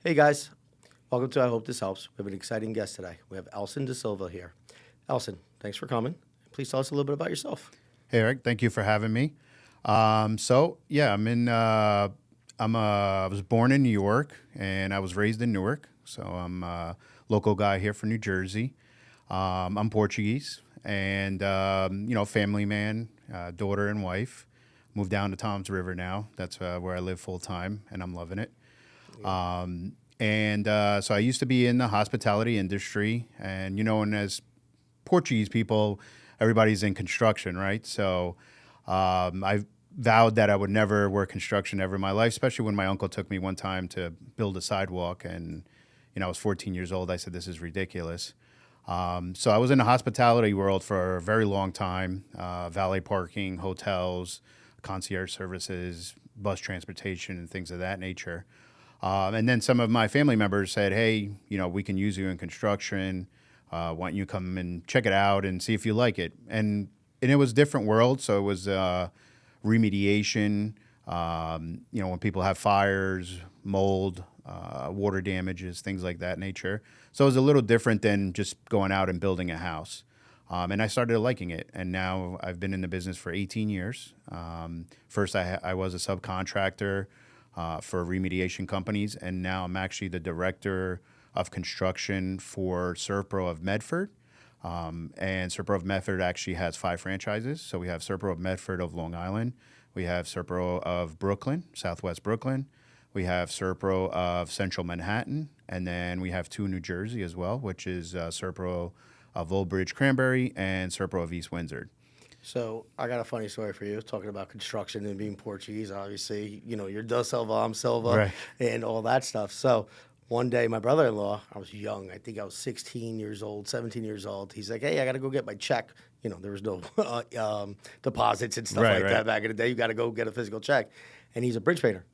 Hey guys, welcome to I Hope This Helps. We have an exciting guest today. We have Elson Da Silva here. Elson, thanks for coming. Please tell us a little bit about yourself. Hey Eric, thank you for having me. I'm in. I was born in New York and I was raised in Newark. So I'm a local guy here from New Jersey. I'm Portuguese and family man, daughter and wife. Moved down to Tom's River now. That's where I live full time, and I'm loving it. So I used to be in the hospitality industry, and as Portuguese people, everybody's in construction, right? So I vowed that I would never work construction ever in my life, especially when my uncle took me one time to build a sidewalk, and I was 14 years old. I said, "This is ridiculous." So I was in the hospitality world for a very long time, valet parking, hotels, concierge services, bus transportation, and things of that nature. And then some of my family members said, "Hey, we can use you in construction. Why don't you come and check it out and see if you like it?" And it was a different world. So it was remediation, when people have fires, mold, water damages, things like that nature. So it was a little different than just going out and building a house. And I started liking it. And now I've been in the business for 18 years. First, I was a subcontractor for remediation companies. And now I'm actually the director of construction for Servpro of Medford. And Servpro of Medford actually has 5 franchises. So we have Servpro of Medford of Long Island. We have Servpro of Brooklyn, Southwest Brooklyn. We have Servpro of Central Manhattan. And then we have 2 in New Jersey as well, which is Servpro of Old Bridge Cranberry and Servpro of East Windsor. So I got a funny story for you, talking about construction and being Portuguese. Obviously, you're Da Silva, I'm Silva, Right. and all that stuff. So one day, my brother-in-law, I was young. I think I was 16 years old, 17 years old. He's like, "Hey, I got to go get my check." There was no deposits and stuff Right, like that right. back in the day. You got to go get a physical check. And he's a bridge painter.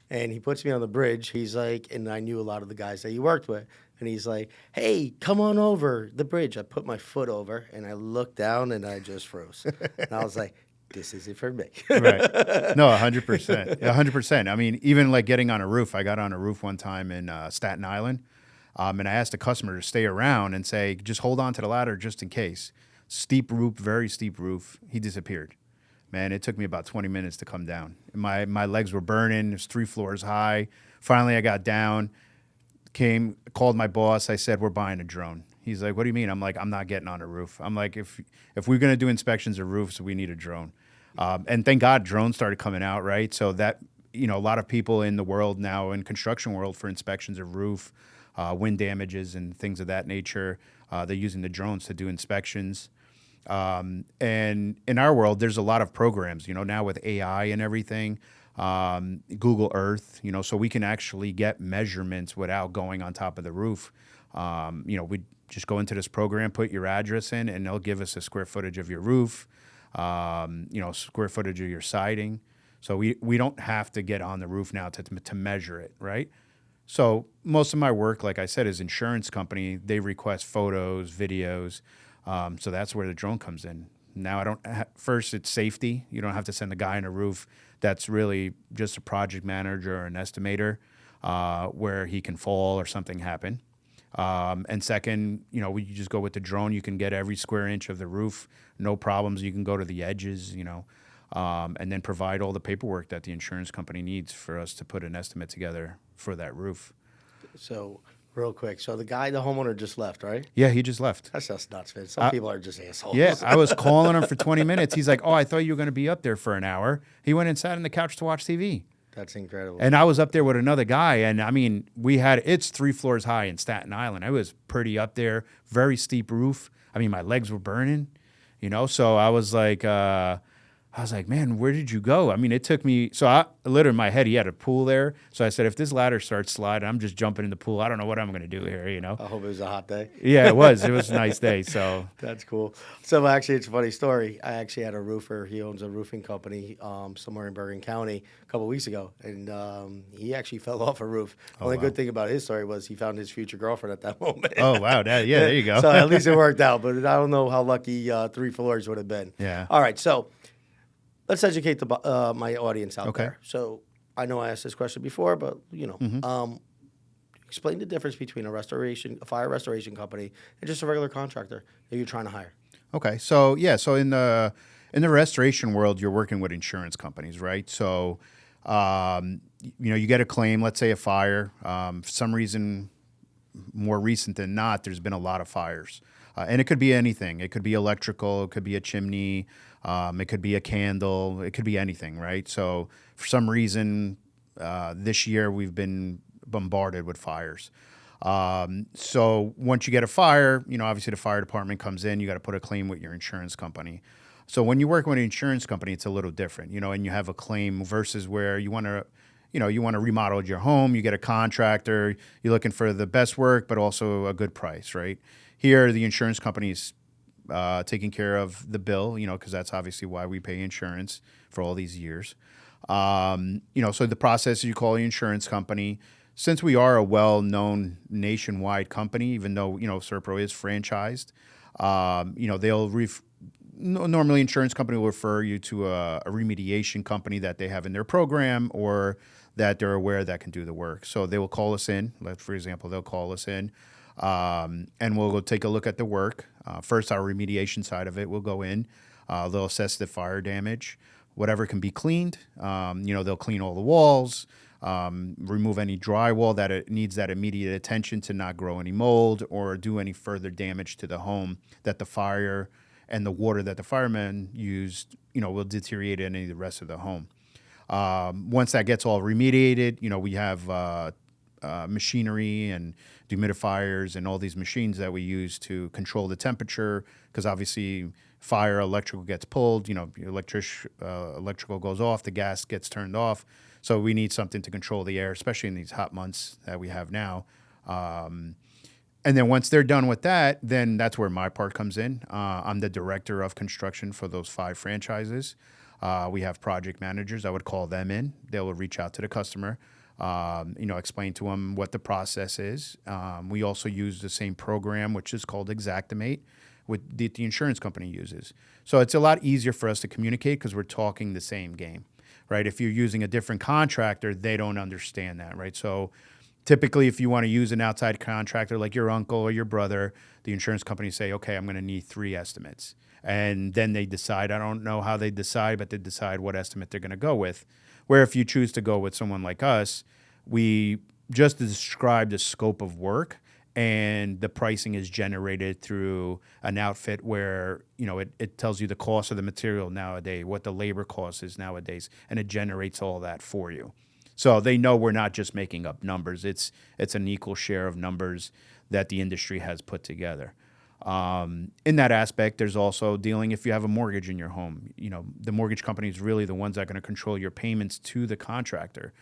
And he puts me on the bridge. He's like, and I knew a lot of the guys that he worked with. And he's like, "Hey, come on over the bridge." I put my foot over and I looked down and I just froze. And I was like, "This isn't for me." Right. No, 100%. 100%. I mean, even like getting on a roof. I got on a roof one time in Staten Island, and I asked the customer to stay around and say, "Just hold on to the ladder just in case." Steep roof, very steep roof. He disappeared. Man, it took me about 20 minutes to come down. My legs were burning. It was 3 floors high. Finally, I got down, called my boss. I said, "We're buying a drone." He's like, "What do you mean?" I'm like, "I'm not getting on a roof." I'm like, if we're going to do inspections of roofs, we need a drone. And thank God drones started coming out, right? So that, a lot of people in the world now, in construction world, for inspections of roof, wind damages and things of that nature, they're using the drones to do inspections. And in our world, there's a lot of programs, now with AI and everything, Google Earth, so we can actually get measurements without going on top of the roof. We just go into this program, put your address in, and they'll give us a square footage of your roof, square footage of your siding. So we don't have to get on the roof now to measure it, right? So most of my work, like I said, is insurance company. They request photos, videos. So that's where the drone comes in. Now first it's safety. You don't have to send a guy on a roof that's really just a project manager or an estimator, where he can fall or something happen. And second, we just go with the drone. You can get every square inch of the roof, no problems. You can go to the edges, and then provide all the paperwork that the insurance company needs for us to put an estimate together for that roof. So real quick, so the homeowner just left, right? Yeah, he just left. That's just nuts, man. Some people are just assholes. Yeah, I was calling him for 20 minutes. He's like, "Oh, I thought you were going to be up there for an hour." He went and sat on the couch to watch TV. That's incredible. And I was up there with another guy, and I mean, it's 3 floors high in Staten Island. I was pretty up there, very steep roof. I mean, my legs were burning, so I was like, "Man, where did you go?" I mean, it took me, so I literally in my head, he had a pool there. So I said, if this ladder starts sliding, I'm just jumping in the pool. I don't know what I'm going to do here, I hope it was a hot day. Yeah, it was. It was a nice day. So That's cool. So actually, it's a funny story. I actually had a roofer. He owns a roofing company somewhere in Bergen County a couple weeks ago, and he actually fell off a roof. Only wow. good thing about his story was he found his future girlfriend at that moment. Oh, wow. Yeah, there you go. So at least it worked out, but I don't know how lucky 3 floors would have been. Yeah. All right, so let's educate my audience out Okay. there. So I know I asked this question before, but Explain the difference between a fire restoration company, and just a regular contractor that you're trying to hire. Okay, so yeah, so in the restoration world, you're working with insurance companies, right? So, you get a claim, let's say a fire. For some reason, more recent than not, there's been a lot of fires, and it could be anything. It could be electrical, it could be a chimney, it could be a candle, it could be anything, right? So, for some reason, this year we've been bombarded with fires. So once you get a fire, obviously the fire department comes in, you got to put a claim with your insurance company. So when you work with an insurance company, it's a little different, and you have a claim versus where you want to, remodel your home, you get a contractor, you're looking for the best work, but also a good price, right? Here, the insurance company's taking care of the bill, because that's obviously why we pay insurance for all these years. So the process is you call the insurance company. Since we are a well-known nationwide company, even though, Serpro is franchised, normally insurance company will refer you to a remediation company that they have in their program or that they're aware that can do the work. So they will call us in. Like, for example, they'll call us in and we'll go take a look at the work. First, our remediation side of it will go in. They'll assess the fire damage. Whatever can be cleaned, they'll clean all the walls, remove any drywall that it needs that immediate attention to not grow any mold or do any further damage to the home that the fire and the water that the firemen used, will deteriorate any of the rest of the home. Once that gets all remediated, we have machinery and dehumidifiers and all these machines that we use to control the temperature because obviously fire, electrical gets pulled, electrical goes off, the gas gets turned off. So we need something to control the air, especially in these hot months that we have now. And then once they're done with that, then that's where my part comes in. I'm the director of construction for those 5 franchises. We have project managers. I would call them in. They will reach out to the customer, explain to them what the process is. We also use the same program, which is called Xactimate, with the insurance company uses. So it's a lot easier for us to communicate because we're talking the same game. Right? If you're using a different contractor, they don't understand that, right? So typically, if you want to use an outside contractor like your uncle or your brother, the insurance company say, okay, I'm going to need 3 estimates. And then they decide, I don't know how they decide, but they decide what estimate they're going to go with. Where if you choose to go with someone like us, we just describe the scope of work and the pricing is generated through an outfit where, it tells you the cost of the material nowadays, what the labor cost is nowadays, and it generates all that for you. So they know we're not just making up numbers. It's an equal share of numbers that the industry has put together. In that aspect, there's also dealing if you have a mortgage in your home. The mortgage company is really the ones that are going to control your payments to the contractor.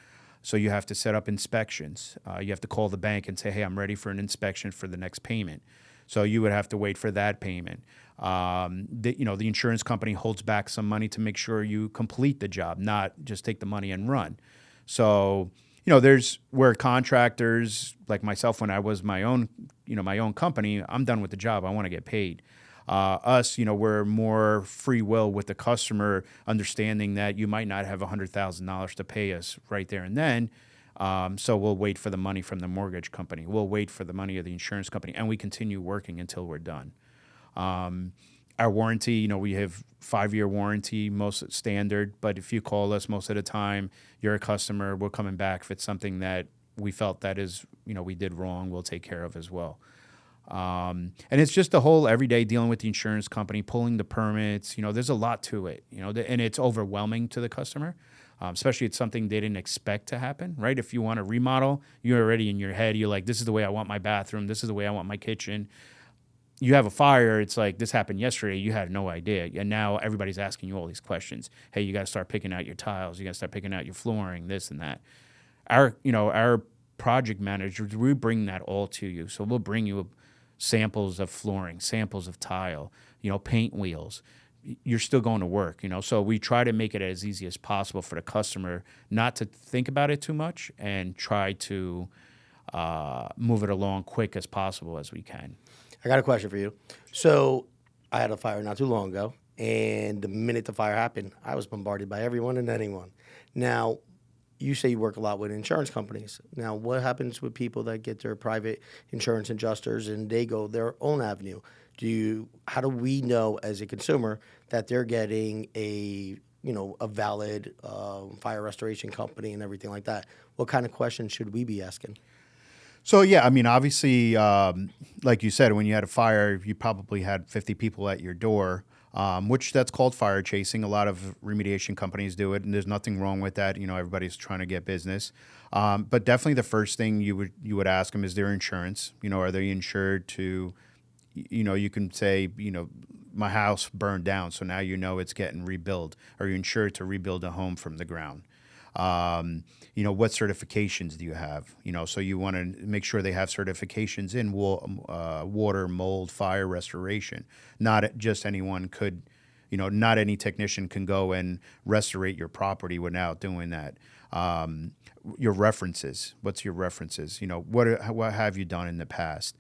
So you have to set up inspections. You have to call the bank and say, hey, I'm ready for an inspection for the next payment. So you would have to wait for that payment. The insurance company holds back some money to make sure you complete the job, not just take the money and run. So, there's where contractors like myself, when I was my own company, I'm done with the job. I want to get paid. Us, we're more free will with the customer, understanding that you might not have $100,000 to pay us right there and then. So we'll wait for the money from the mortgage company. We'll wait for the money of the insurance company, and we continue working until we're done. Our warranty, we have 5-year warranty, most standard. But if you call us most of the time, you're a customer. We're coming back. If it's something that we felt that is, we did wrong, we'll take care of as well. And it's just the whole everyday dealing with the insurance company, pulling the permits. There's a lot to it, and it's overwhelming to the customer, especially it's something they didn't expect to happen, right? If you want to remodel, you're already in your head. You're like, this is the way I want my bathroom. This is the way I want my kitchen. You have a fire. It's like, this happened yesterday. You had no idea. And now everybody's asking you all these questions. Hey, you got to start picking out your tiles. You got to start picking out your flooring, this and that. Our project managers, we bring that all to you. So we'll bring you samples of flooring, samples of tile, paint wheels. You're still going to work, So we try to make it as easy as possible for the customer not to think about it too much and try to move it along quick as possible as we can. I got a question for you. So I had a fire not too long ago, and the minute the fire happened, I was bombarded by everyone and anyone. Now, you say you work a lot with insurance companies. Now, what happens with people that get their private insurance adjusters and they go their own avenue? How do we know as a consumer that they're getting a valid fire restoration company and everything like that? What kind of questions should we be asking? So yeah, I mean, obviously, like you said, when you had a fire, you probably had 50 people at your door, which that's called fire chasing. A lot of remediation companies do it, and there's nothing wrong with that. You know, everybody's trying to get business, but definitely the first thing you would ask them is their insurance. You know, are they insured to? You know, you can say, you know, my house burned down, so now you know it's getting rebuilt. Are you insured to rebuild a home from the ground? You know, what certifications do you have? You know, so you want to make sure they have certifications in water, mold, fire restoration. Not just anyone could, you know, not any technician can go and restaurate your property without doing that. Your references. What's your references? You know, what have you done in the past?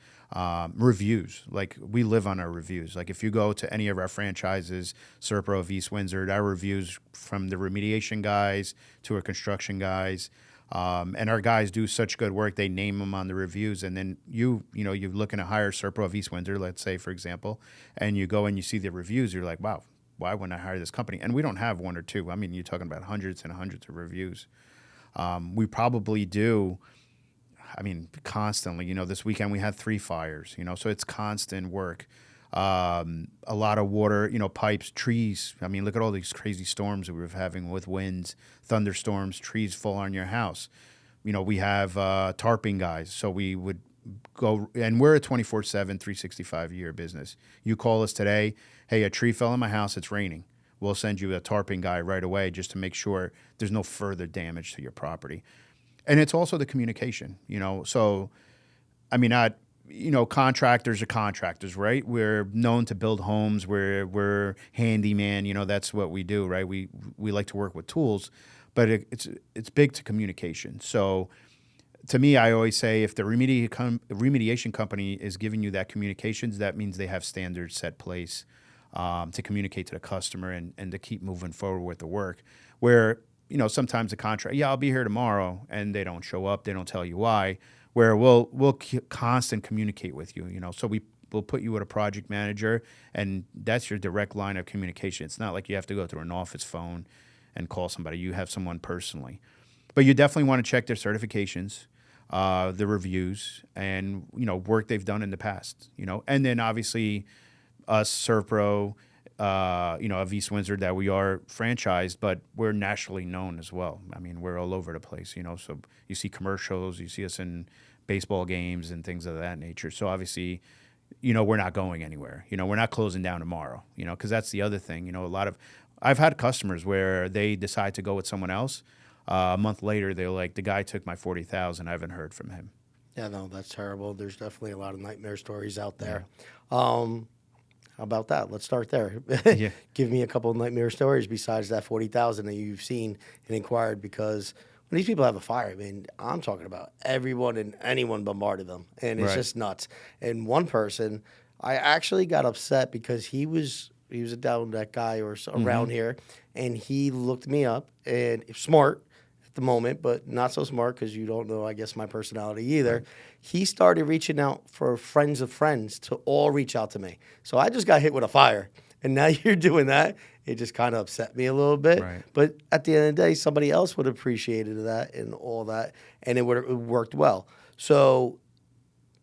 Reviews. Like, we live on our reviews. Like, if you go to any of our franchises, Serpro of East Windsor, our reviews from the remediation guys to our construction guys, and our guys do such good work. They name them on the reviews, and then you're looking to hire Serpro of East Windsor, let's say, for example, and you go and you see the reviews. You're like, wow, why wouldn't I hire this company? And we don't have one or two. I mean, you're talking about hundreds and hundreds of reviews. We probably do. I mean, constantly, you know, this weekend we had 3 fires, you know, so it's constant work. A lot of water, you know, pipes, trees. I mean, look at all these crazy storms that we're having with winds, thunderstorms, trees fall on your house. You know, we have tarping guys. So we would go, and we're a 24/7, 365-year business. You call us today, hey, a tree fell in my house, it's raining. We'll send you a tarping guy right away just to make sure there's no further damage to your property. And it's also the communication, you know. So, I mean, contractors are contractors, right? We're known to build homes. We're handyman, you know. That's what we do, right? We like to work with tools, but it's big to communication. So, to me, I always say if the remediation company is giving you that communications, that means they have standards set place to communicate to the customer and to keep moving forward with the work. Where, you know, sometimes the contract, yeah, I'll be here tomorrow, and they don't show up. They don't tell you why. Where we'll constant communicate with you, you know. So we'll put you with a project manager, and that's your direct line of communication. It's not like you have to go through an office phone and call somebody. You have someone personally. But you definitely want to check their certifications, the reviews, and, you know, work they've done in the past, you know. And then obviously us, Serpro, you know, of East Windsor, that we are franchised, but we're nationally known as well. I mean, we're all over the place, you know. So you see commercials, you see us in baseball games and things of that nature. So obviously, you know, we're not going anywhere. You know, we're not closing down tomorrow, you know, because that's the other thing. You know, I've had customers where they decide to go with someone else. A month later, they're like, the guy took my $40,000. I haven't heard from him. Yeah, no, that's terrible. There's definitely a lot of nightmare stories out there. Yeah. How about that? Let's start there. Yeah. Give me a couple of nightmare stories besides that 40,000 that you've seen and inquired, because when these people have a fire, I mean, I'm talking about everyone and anyone bombarded them, and it's Right. just nuts. And one person, I actually got upset because he was a down that guy or around here, and he looked me up, and smart at the moment, but not so smart because you don't know, I guess, my personality either. Right. He started reaching out for friends of friends to all reach out to me. So I just got hit with a fire. And now you're doing that. It just kind of upset me a little bit. Right. But at the end of the day, somebody else would have appreciated that and all that, and it would have worked well. So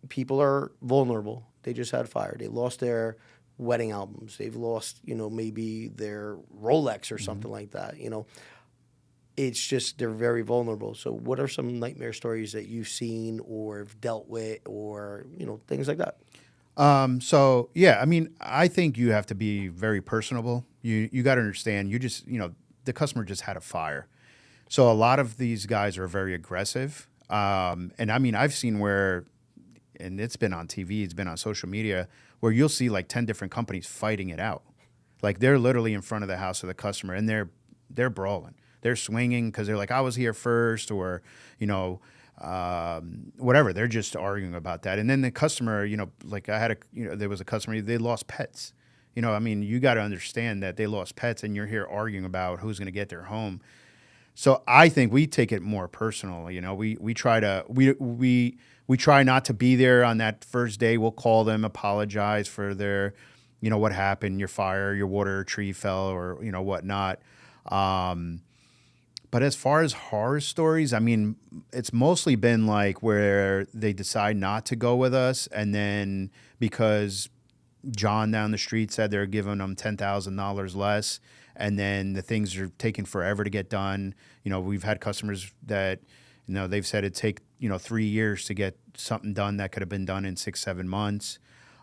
people are vulnerable. They just had fire. They lost their wedding albums. They've lost, you know, maybe their Rolex or something like that, you know. It's just they're very vulnerable. So what are some nightmare stories that you've seen or have dealt with, or, you know, things like that? So yeah, I mean, I think you have to be very personable. You got to understand, you know, the customer just had a fire. So a lot of these guys are very aggressive. And I mean, I've seen where, and it's been on TV, it's been on social media, where you'll see like 10 different companies fighting it out. Like, they're literally in front of the house of the customer, and they're brawling. They're swinging because they're like, I was here first, or, you know, whatever. They're just arguing about that. And then the customer, you know, like there was a customer, they lost pets. You know, I mean, you got to understand that they lost pets, and you're here arguing about who's going to get their home. So I think we take it more personal. You know, we try to we try not to be there on that first day. We'll call them, apologize for their, you know, what happened, your fire, your water tree fell, or you know whatnot. Um, but as far as horror stories, I mean, it's mostly been like where they decide not to go with us, and then because John down the street said they're giving them $10,000 less, and then the things are taking forever to get done. You know, we've had customers that, you know, they've said it'd take, you know, 3 years to get something done that could have been done in 6, 7 months.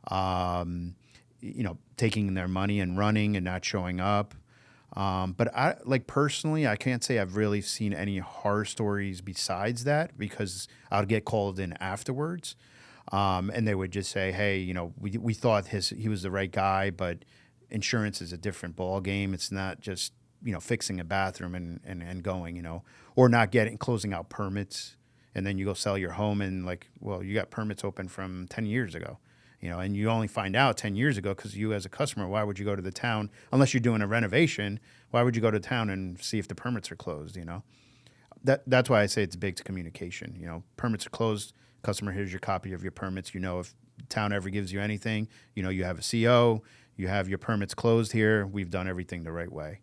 You know, taking their money and running and not showing up. But I like personally, I can't say I've really seen any horror stories besides that because I'll get called in afterwards. And they would just say, "Hey, you know, we thought he was the right guy, but insurance is a different ball game. It's not just, you know, fixing a bathroom and going, you know, or not closing out permits, and then you go sell your home and like, well, you got permits open from 10 years ago, you know, and you only find out 10 years ago because you as a customer, why would you go to the town unless you're doing a renovation? Why would you go to town and see if the permits are closed? You know, that's why I say it's big to communication. You know, permits are closed. Customer, here's your copy of your permits. You know, if town ever gives you anything, you know, you have a CO, you have your permits closed here. We've done everything the right way.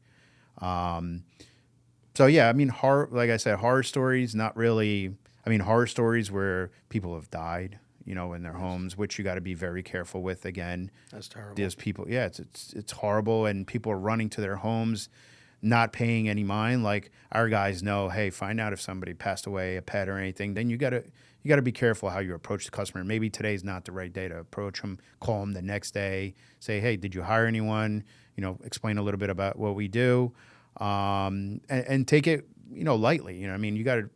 So yeah, I mean, like I said, horror stories, not really. I mean, horror stories where people have died, you know, in their homes, which you got to be very careful with. Again, That's terrible. there's people, yeah, it's horrible, and people are running to their homes, not paying any mind. Like our guys know, hey, find out if somebody passed away, a pet or anything. Then you gotta be careful how you approach the customer. Maybe today's not the right day to approach them. Call them the next day. Say, hey, did you hire anyone? You know, explain a little bit about what we do, and take it, you know, lightly. You know, I mean, you gotta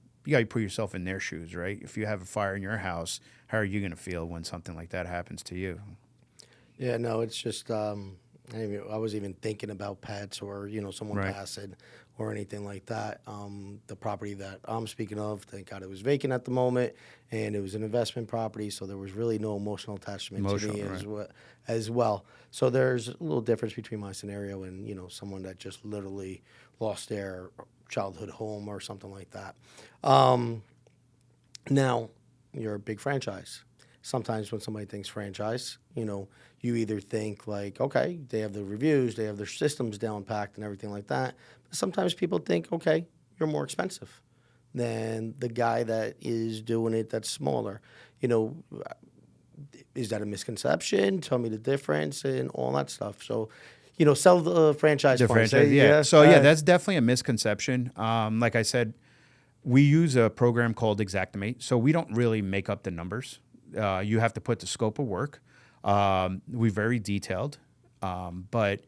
put yourself in their shoes, right? If you have a fire in your house, how are you gonna feel when something like that happens to you? Yeah, no, it's just I was even thinking about pets or you know someone Right. passing or anything like that. The property that I'm speaking of, thank God it was vacant at the moment, and it was an investment property, so there was really no emotional attachment to me Right. as well. So there's a little difference between my scenario and you know someone that just literally lost their childhood home or something like that. Um, Now, you're a big franchise. Sometimes when somebody thinks franchise, you know, you either think like, okay, they have the reviews, they have their systems down packed and everything like that. But sometimes people think, okay, you're more expensive than the guy that is doing it that's smaller. You know, is that a misconception? Tell me the difference and all that stuff. So, you know, sell the franchise The points. franchise, yeah. So all yeah, right. that's definitely a misconception. Like I said, we use a program called Xactimate, so we don't really make up the numbers. You have to put the scope of work. We're very detailed, but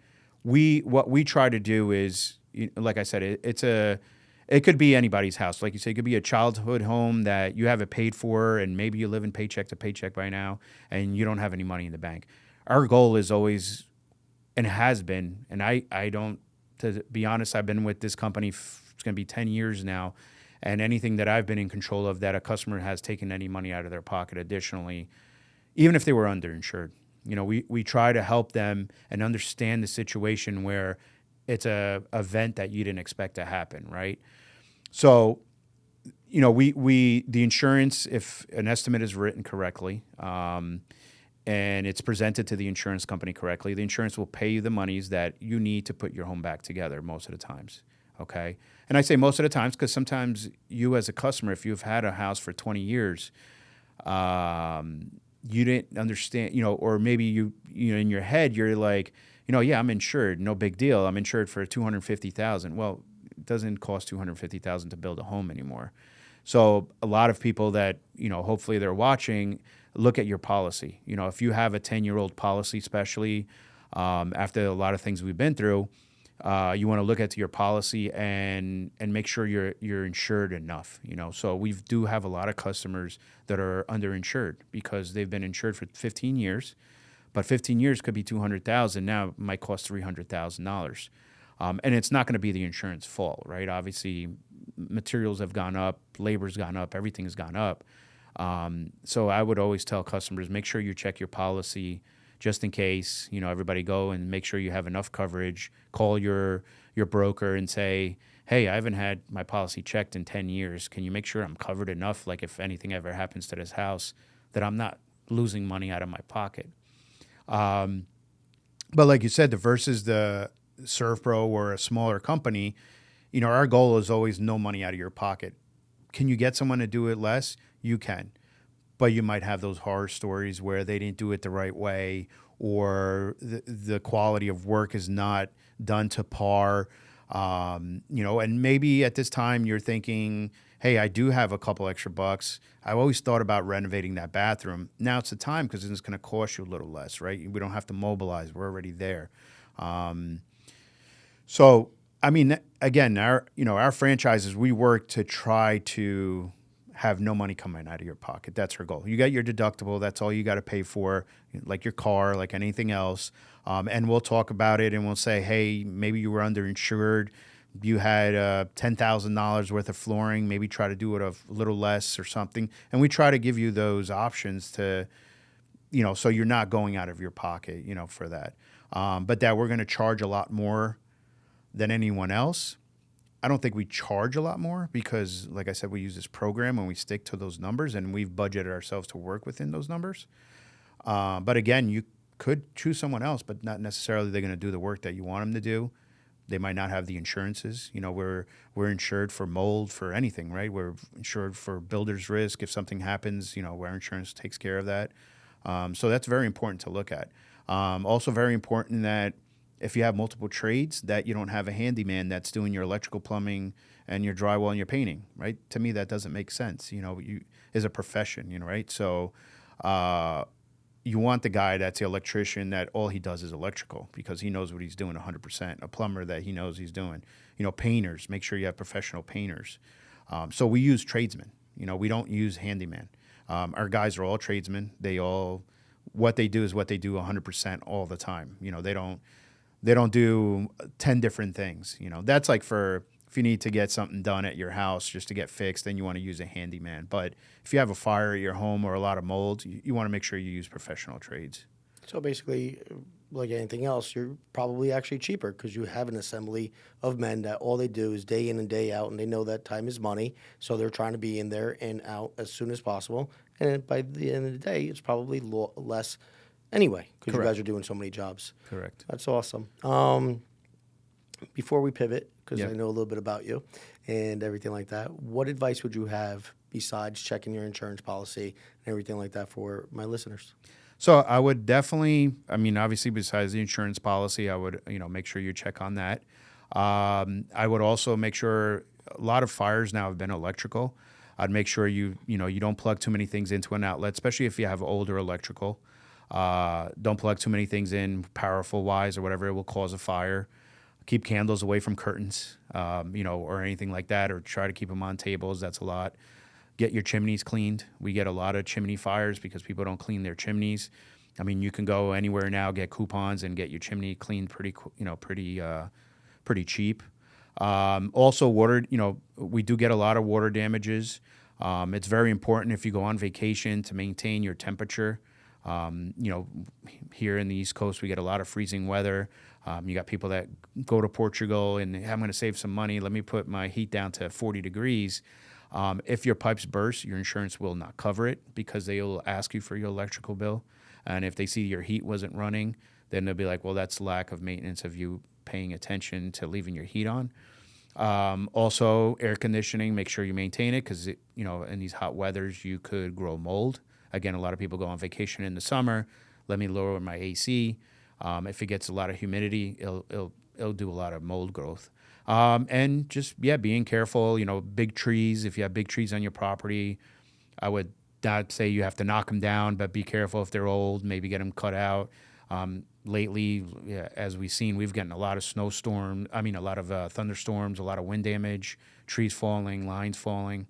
what we try to do is, like I said, it could be anybody's house. Like you say, it could be a childhood home that you have it paid for, and maybe you live in paycheck to paycheck by now, and you don't have any money in the bank. Our goal is always, and has been, and I don't, to be honest, I've been with this company, it's going to be 10 years now, and anything that I've been in control of that a customer has taken any money out of their pocket additionally, even if they were underinsured. You know, we try to help them and understand the situation where it's a event that you didn't expect to happen, right? So, you know, the insurance, if an estimate is written correctly, and it's presented to the insurance company correctly, the insurance will pay you the monies that you need to put your home back together most of the times, okay? And I say most of the times because sometimes you as a customer, if you've had a house for 20 years, you didn't understand, you know, or maybe you know, in your head, you're like, you know, yeah, I'm insured, no big deal. I'm insured for $250,000. Well, it doesn't cost $250,000 to build a home anymore. So a lot of people that, you know, hopefully they're watching, look at your policy. You know, if you have a 10-year-old policy, especially after a lot of things we've been through, you want to look at your policy and make sure you're insured enough. You know, so we do have a lot of customers that are underinsured because they've been insured for 15 years, but 15 years could be $200,000. Now it might cost $300,000, and it's not going to be the insurance fault, right? Obviously, materials have gone up, labor's gone up, everything's gone up. So I would always tell customers, make sure you check your policy just in case. You know, everybody go and make sure you have enough coverage. Call your broker and say, hey, I haven't had my policy checked in 10 years. Can you make sure I'm covered enough? Like if anything ever happens to this house, that I'm not losing money out of my pocket. But like you said, the versus the ServPro or a smaller company, our goal is always no money out of your pocket. Can you get someone to do it less? You can. But you might have those horror stories where they didn't do it the right way, or the quality of work is not done to par. And maybe at this time you're thinking, hey, I do have a couple extra bucks. I've always thought about renovating that bathroom. Now it's the time because it's going to cost you a little less, right? We don't have to mobilize. We're already there. So, I mean, again, our franchises, we work to try to have no money coming out of your pocket. That's our goal. You got your deductible. That's all you got to pay for, like your car, like anything else. And we'll talk about it and we'll say, hey, maybe you were underinsured. You had $10,000 worth of flooring. Maybe try to do it a little less or something. And we try to give you those options to, so you're not going out of your pocket, for that. But that we're going to charge a lot more than anyone else. I don't think we charge a lot more because, like I said, we use this program and we stick to those numbers and we've budgeted ourselves to work within those numbers. But again, you could choose someone else, but not necessarily they're going to do the work that you want them to do. They might not have the insurances. We're insured for mold, for anything, right? We're insured for builder's risk. If something happens, our insurance takes care of that. So that's very important to look at. Also very important that if you have multiple trades, that you don't have a handyman that's doing your electrical, plumbing, and your drywall and your painting, right? To me, that doesn't make sense. You is a profession, right? So you want the guy that's the electrician that all he does is electrical because he knows what he's doing 100%. A plumber that he knows he's doing. Painters, make sure you have professional painters. So we use tradesmen. We don't use handyman. Our guys are all tradesmen. What they do is what they do 100% all the time. They don't do 10 different things. That's like if you need to get something done at your house just to get fixed, then you want to use a handyman. But if you have a fire at your home or a lot of mold, you want to make sure you use professional trades. So basically, like anything else, you're probably actually cheaper because you have an assembly of men that all they do is day in and day out, and they know that time is money. So they're trying to be in there and out as soon as possible. And by the end of the day, it's probably less anyway because you guys are doing so many jobs. Correct. That's awesome. Before we pivot, because I know a little bit about you and everything like that, what advice would you have besides checking your insurance policy and everything like that for my listeners? So I would definitely, obviously besides the insurance policy, I would, make sure you check on that. I would also make sure a lot of fires now have been electrical. I'd make sure you don't plug too many things into an outlet, especially if you have older electrical. Don't plug too many things in powerful wise or whatever. It will cause a fire. Keep candles away from curtains, or anything like that, or try to keep them on tables. That's a lot. Get your chimneys cleaned. We get a lot of chimney fires because people don't clean their chimneys. You can go anywhere now, get coupons and get your chimney cleaned pretty cheap. Also water, we do get a lot of water damages. It's very important if you go on vacation to maintain your temperature. Here in the East Coast, we get a lot of freezing weather. You got people that go to Portugal and I'm going to save some money. Let me put my heat down to 40 degrees. If your pipes burst, your insurance will not cover it because they'll ask you for your electrical bill. And if they see your heat wasn't running, then they'll be like, well, that's lack of maintenance of you paying attention to leaving your heat on. Also, air conditioning, make sure you maintain it because, in these hot weathers, you could grow mold. Again, a lot of people go on vacation in the summer. Let me lower my AC. If it gets a lot of humidity, it'll do a lot of mold growth. And just, being careful, big trees. If you have big trees on your property, I would not say you have to knock them down, but be careful if they're old, maybe get them cut out. Lately, as we've seen, we've gotten a lot of a lot of thunderstorms, a lot of wind damage, trees falling, lines falling.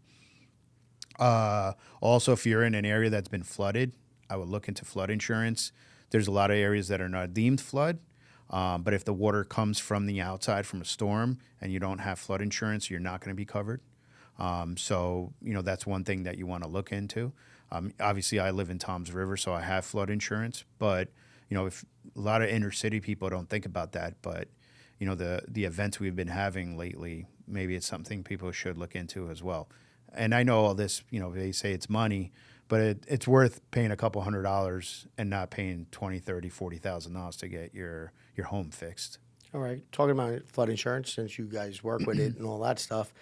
Also, if you're in an area that's been flooded, I would look into flood insurance. There's a lot of areas that are not deemed flood, but if the water comes from the outside from a storm and you don't have flood insurance, you're not going to be covered. So that's one thing that you want to look into. Obviously, I live in Toms River, so I have flood insurance, but if a lot of inner city people don't think about that, but the events we've been having lately, maybe it's something people should look into as well. And I know all this, they say it's money, but it's worth paying a couple $100 and not paying $20, $30, $40,000 to get your home fixed. All right. Talking about flood insurance, since you guys work with it and all that stuff,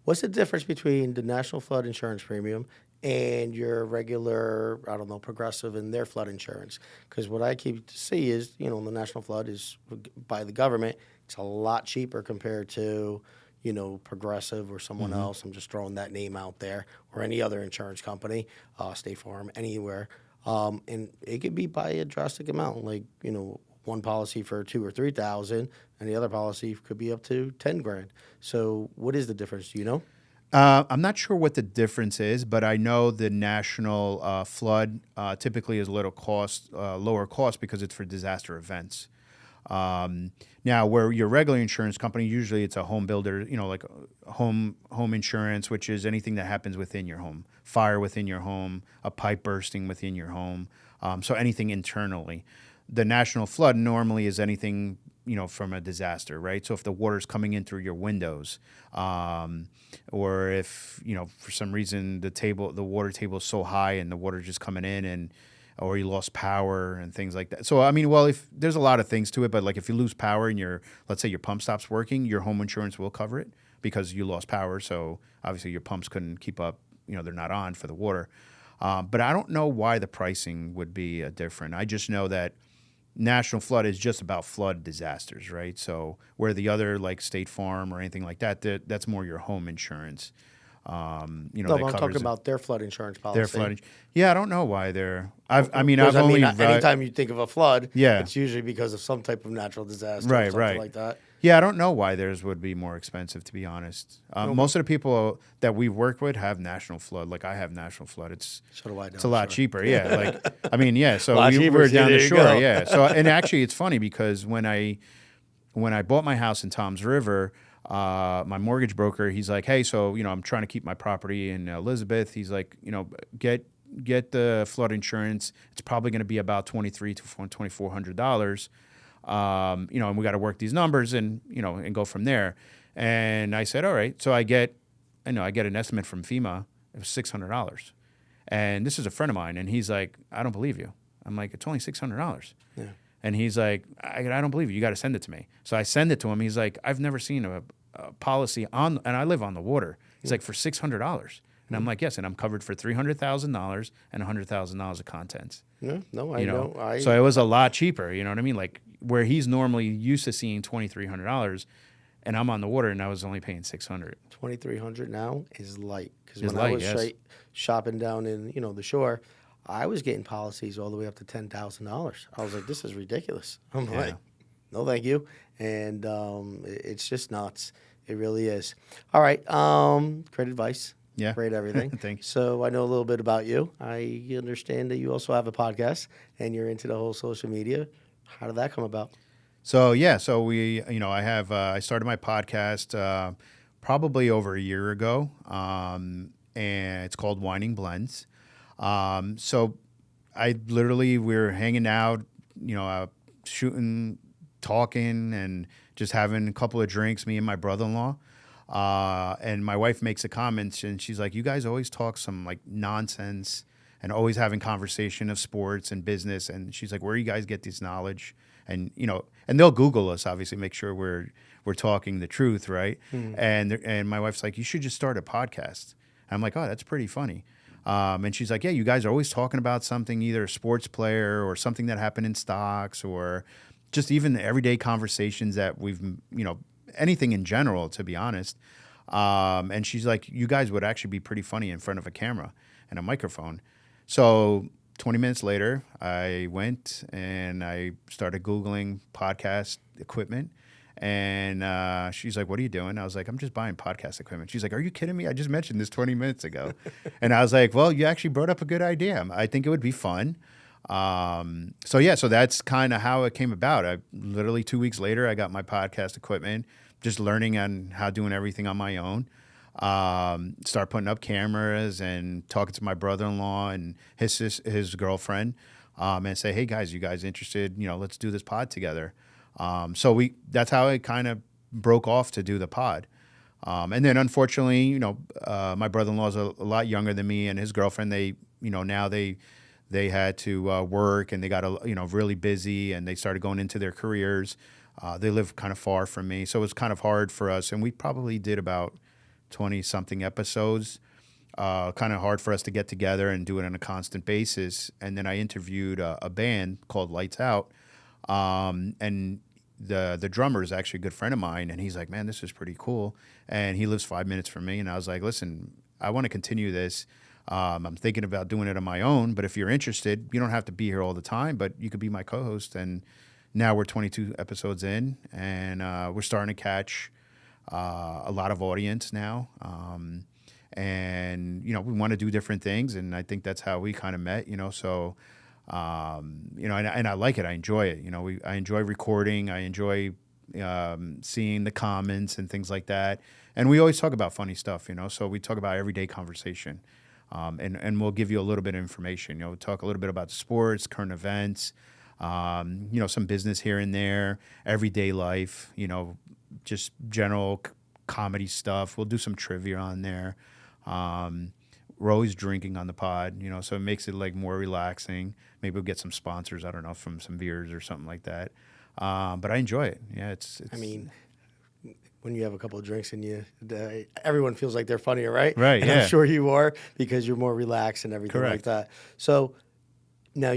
what's the difference between the National Flood Insurance Premium and your regular, I don't know, Progressive and their flood insurance? Because what I keep to see is, the National Flood is by the government. It's a lot cheaper compared to, Progressive or someone else. I'm just throwing that name out there, or any other insurance company, State Farm, anywhere. And it could be by a drastic amount, like, one policy for 2,000 or 3,000, and the other policy could be up to 10 grand. So what is the difference? Do you know? I'm not sure what the difference is, but I know the national flood typically is lower cost because it's for disaster events. Now, where your regular insurance company, usually it's a home builder, like home insurance, which is anything that happens within your home, fire within your home, a pipe bursting within your home, so anything internally. The national flood normally is anything, from a disaster, right? So if the water's coming in through your windows, or if, for some reason the water table is so high and the water's just coming in or you lost power and things like that. So, if there's a lot of things to it, but like if you lose power and let's say your pump stops working, your home insurance will cover it because you lost power. So obviously your pumps couldn't keep up, they're not on for the water. But I don't know why the pricing would be different. I just know that National Flood is just about flood disasters, right? So where the other, like State Farm or anything like that, that's more your home insurance. No, but I'm talking about their flood insurance policy. Their flood. Yeah, I don't know why they're. I've Because, only. anytime you think of a flood, Yeah. it's usually because of some type of natural disaster, Right, or something right. like that. Yeah, I don't know why theirs would be more expensive, to be honest. Most of the people that we've worked with have National Flood. Like I have National Flood. It's So do I. It's a lot cheaper. Yeah. Yeah. So Lot we cheaper, were see, down there the you shore. go. Yeah. So, and actually it's funny because when I bought my house in Toms River, my mortgage broker, he's like, hey, so, I'm trying to keep my property in Elizabeth. He's like, get the flood insurance. It's probably going to be about $2,300 to $2,400. And we got to work these numbers and go from there. And I said, all right. So I get an estimate from FEMA. It was $600. And this is a friend of mine. And he's like, I don't believe you. I'm like, it's only $600. Yeah. And he's like, I don't believe you. You got to send it to me. So I send it to him. He's like, I've never seen a policy and I live on the water. He's like, for $600. And I'm like, yes. And I'm covered for $300,000 and $100,000 of contents. No, I know. So it was a lot cheaper. You know what I mean? Like where he's normally used to seeing $2,300 and I'm on the water and I was only paying $600. $2,300 now is light. Because when light, I was yes. shopping down in, the shore, I was getting policies all the way up to $10,000. I was like, this is ridiculous. I'm like, no, thank you. And it's just nuts. It really is. All right. Great advice. Yeah. Great everything. Thanks. So I know a little bit about you. I understand that you also have a podcast and you're into the whole social media. How did that come about? So we, I started my podcast probably over a year ago, and it's called Whining Blends. So we were hanging out, shooting, talking, and just having a couple of drinks, me and my brother-in-law. And my wife makes a comment, and she's like, you guys always talk some like nonsense and always having conversation of sports and business. And she's like, where do you guys get this knowledge? And, and they'll Google us, obviously, make sure we're talking the truth, right? And my wife's like, you should just start a podcast. I'm like, oh, that's pretty funny. And she's like, yeah, you guys are always talking about something, either a sports player or something that happened in stocks or just even the everyday conversations that we've, anything in general, to be honest. And she's like, you guys would actually be pretty funny in front of a camera and a microphone. So 20 minutes later, I went and I started Googling podcast equipment. And she's like, what are you doing? I was like, I'm just buying podcast equipment. She's like, are you kidding me? I just mentioned this 20 minutes ago. And I was like, well, you actually brought up a good idea. I think it would be fun. So that's kind of how it came about. I literally 2 weeks later, I got my podcast equipment, just learning on how doing everything on my own. Start putting up cameras and talking to my brother-in-law and his girlfriend, and say, hey guys, you guys interested? Let's do this pod together. That's how it kind of broke off to do the pod. And then unfortunately, my brother-in-law is a lot younger than me, and his girlfriend, now they had to work, and they got really busy, and they started going into their careers. They live kind of far from me, so it was kind of hard for us. And we probably did about 20 something episodes. Kind of hard for us to get together and do it on a constant basis. And then I interviewed a band called Lights Out, and the drummer is actually a good friend of mine, and he's like, man, this is pretty cool. And he lives 5 minutes from me, and I was like, listen, I want to continue this. I'm thinking about doing it on my own, but if you're interested, you don't have to be here all the time, but you could be my co-host. And now we're 22 episodes in, and we're starting to catch a lot of audience now. And we want to do different things, and I think that's how we kind of met. So and I like it. I enjoy it. I enjoy recording. I enjoy seeing the comments and things like that. And we always talk about funny stuff. So we talk about everyday conversation, and we'll give you a little bit of information. We'll talk a little bit about sports, current events, some business here and there, everyday life. Just general comedy stuff. We'll do some trivia on there. We're always drinking on the pod, so it makes it like more relaxing. Maybe we'll get some sponsors, I don't know, from some beers or something like that. But I enjoy it. Yeah, it's. I mean, when you have a couple of drinks and everyone feels like they're funnier, right? Right. And yeah. I'm sure you are, because you're more relaxed and everything like Correct. that. So now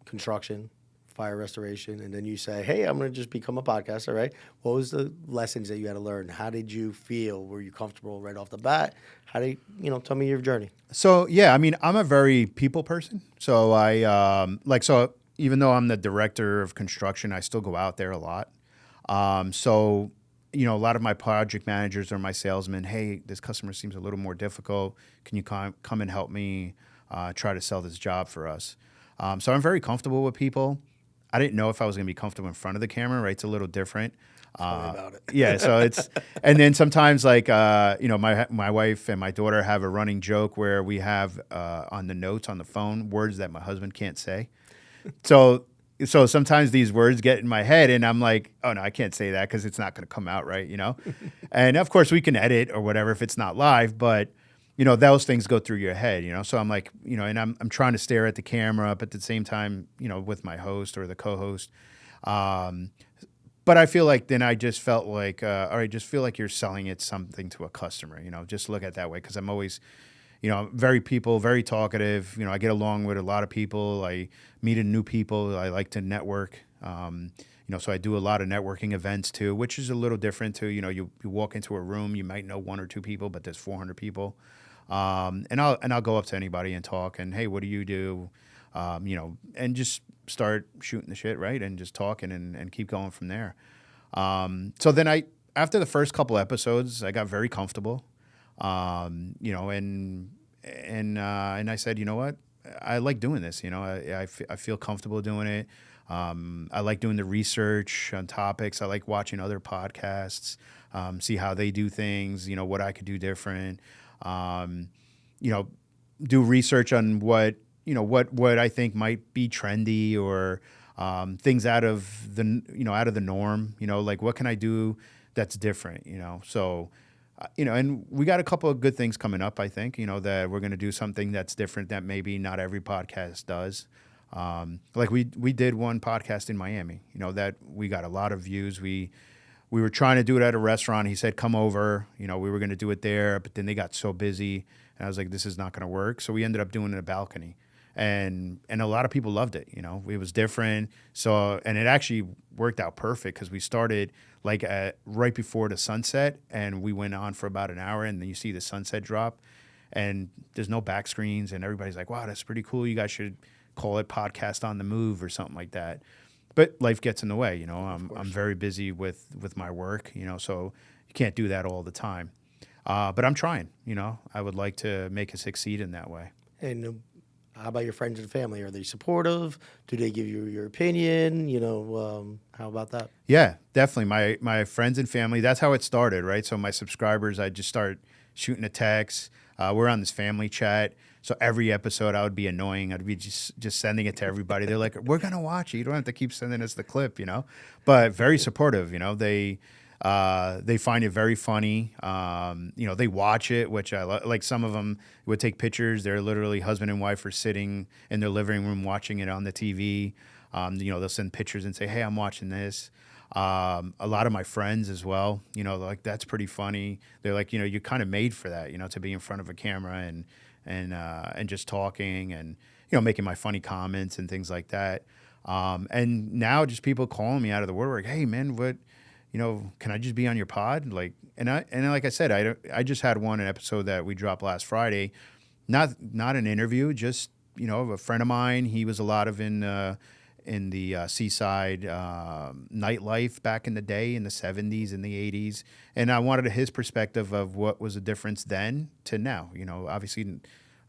construction, fire restoration, and then you say, hey, I'm going to just become a podcaster, right? What was the lessons that you had to learn? How did you feel? Were you comfortable right off the bat? How do you, tell me your journey. So, yeah, I mean, I'm a very people person. So so even though I'm the director of construction, I still go out there a lot. So, a lot of my project managers or my salesmen, hey, this customer seems a little more difficult. Can you come and help me try to sell this job for us? So I'm very comfortable with people. I didn't know if I was going to be comfortable in front of the camera, right? It's a little different. Tell me about it. Yeah, so it's, and then sometimes my wife and my daughter have a running joke where we have on the notes on the phone words that my husband can't say. So sometimes these words get in my head, and I'm like, oh no, I can't say that because it's not going to come out right, And of course we can edit or whatever if it's not live, but those things go through your head, So I'm like, and I'm trying to stare at the camera, but at the same time, with my host or the co-host. But I feel like then I just felt like, all right, just feel like you're selling something to a customer, just look at it that way. Cause I'm always, very talkative. I get along with a lot of people. I meet new people. I like to network. So I do a lot of networking events too, which is a little different too. You walk into a room, you might know one or two people, but there's 400 people. And I'll go up to anybody and talk and, hey, what do you do? And just start shooting the shit, right? And just talking and keep going from there. So then after the first couple episodes, I got very comfortable. And I said, you know what? I like doing this. I feel comfortable doing it. I like doing the research on topics. I like watching other podcasts, see how they do things, what I could do different. Do research on what I think might be trendy or things out of the norm, like what can I do that's different, So, and we got a couple of good things coming up, I think, that we're going to do something that's different that maybe not every podcast does. Like we did one podcast in Miami, that we got a lot of views. We were trying to do it at a restaurant. He said, come over, we were going to do it there, but then they got so busy and I was like, this is not going to work. So we ended up doing it in a balcony and a lot of people loved it. It was different. So, and it actually worked out perfect because we started like right before the sunset and we went on for about an hour and then you see the sunset drop and there's no back screens and everybody's like, wow, that's pretty cool. You guys should call it Podcast on the Move or something like that. But life gets in the way, I'm very busy with my work, so you can't do that all the time. But I'm trying, I would like to make it succeed in that way. And how about your friends and family? Are they supportive? Do they give you your opinion? How about that? Yeah, definitely. My friends and family, that's how it started, right? So my subscribers, I just start shooting a text. We're on this family chat. So every episode I would be annoying. I'd be just sending it to everybody. They're like, we're going to watch it. You don't have to keep sending us the clip, But very supportive, They They find it very funny. They watch it, which I like. Some of them would take pictures. They're literally husband and wife are sitting in their living room watching it on the TV. They'll send pictures and say, "Hey, I'm watching this." A lot of my friends as well, like that's pretty funny. They're like, you're kind of made for that, to be in front of a camera and just talking and making my funny comments and things like that. And now just people calling me out of the woodwork, "Hey man, what, can I just be on your pod?" Like, and like I said, I just had an episode that we dropped last Friday, not an interview, just a friend of mine. He was a lot of in the seaside nightlife back in the day in the 70s and the 80s. And I wanted his perspective of what was the difference then to now. Obviously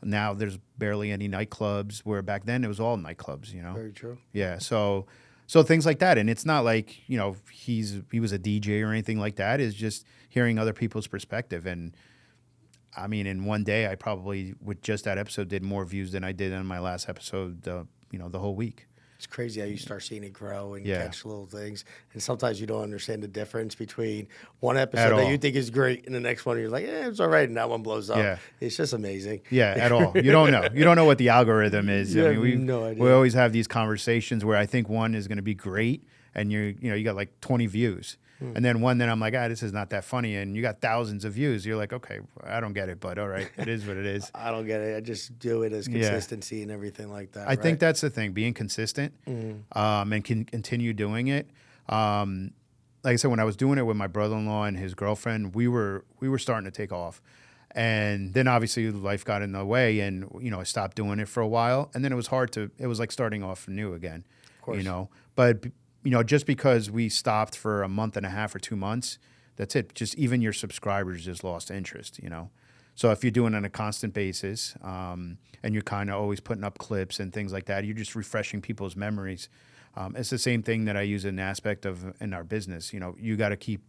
now there's barely any nightclubs, where back then it was all nightclubs, Very true. Yeah, so things like that. And it's not like, he was a DJ or anything like that. It's just hearing other people's perspective. And I mean, in one day I probably, with just that episode, did more views than I did on my last episode, the whole week. It's crazy how you start seeing it grow and Yeah. catch little things. And sometimes you don't understand the difference between one episode that you think is great and the next one you're like, it's all right, and that one blows up. Yeah. It's just amazing. Yeah, at all. You don't know. You don't know what the algorithm is. You I have mean, no idea. we always have these conversations where I think one is going to be great, and you got like 20 views, and then one that I'm like, this is not that funny, and you got thousands of views. You're like, okay, I don't get it, but all right, it is what it is. I don't get it. I just do it as consistency and everything like that. I think that's the thing, being consistent, and can continue doing it. Like I said, when I was doing it with my brother-in-law and his girlfriend, we were starting to take off. And then obviously life got in the way, and I stopped doing it for a while, and then it was like starting off new again. Of course. But just because we stopped for a month and a half or 2 months, that's it. Just even your subscribers just lost interest, So if you're doing it on a constant basis, and you're kind of always putting up clips and things like that, you're just refreshing people's memories. It's the same thing that I use in aspect of in our business. You got to keep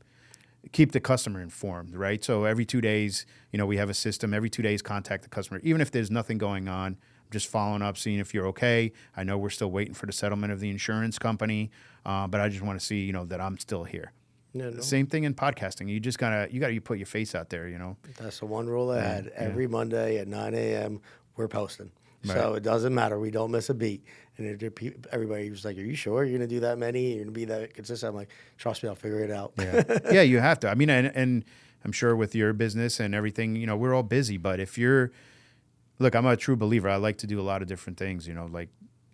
the customer informed, right? So every 2 days, we have a system. Every 2 days, contact the customer, even if there's nothing going on. Just following up, seeing if you're okay. I know we're still waiting for the settlement of the insurance company, but I just want to see, that I'm still here. No. Same thing in podcasting. You just gotta put your face out there. That's the one rule I had. Every Monday at 9 a.m., we're posting. Right. So it doesn't matter. We don't miss a beat. And everybody was like, "Are you sure you're going to do that many? You're going to be that consistent?" I'm like, "Trust me, I'll figure it out." Yeah, you have to. I mean, and I'm sure with your business and everything, we're all busy. But if you're, look, I'm a true believer. I like to do a lot of different things.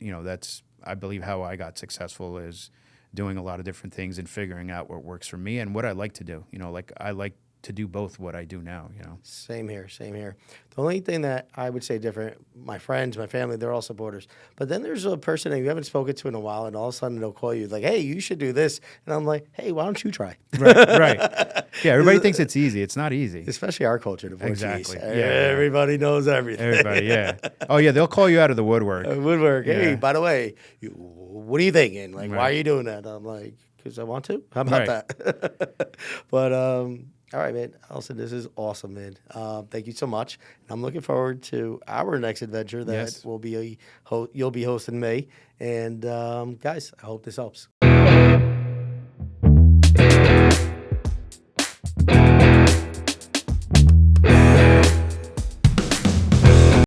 That's, I believe, how I got successful is doing a lot of different things and figuring out what works for me and what I like to do. Like I like to do both what I do now. Same here. The only thing that I would say different, my friends, my family, they're all supporters. But then there's a person that you haven't spoken to in a while, and all of a sudden they'll call you like, "Hey, you should do this," and I'm like, "Hey, why don't you try?" Right. Yeah, everybody thinks it's easy. It's not easy. Especially our culture, the Portuguese. Exactly. Yeah. Everybody knows everything. Everybody, yeah. Oh yeah, they'll call you out of the woodwork. Woodwork. Hey, Yeah. by the way, what are you thinking? Like, why are you doing that? I'm like, because I want to. How about that? But all right, man. Elson, this is awesome, man. Thank you so much. I'm looking forward to our next adventure that will be you'll be hosting me. And guys, I hope this helps.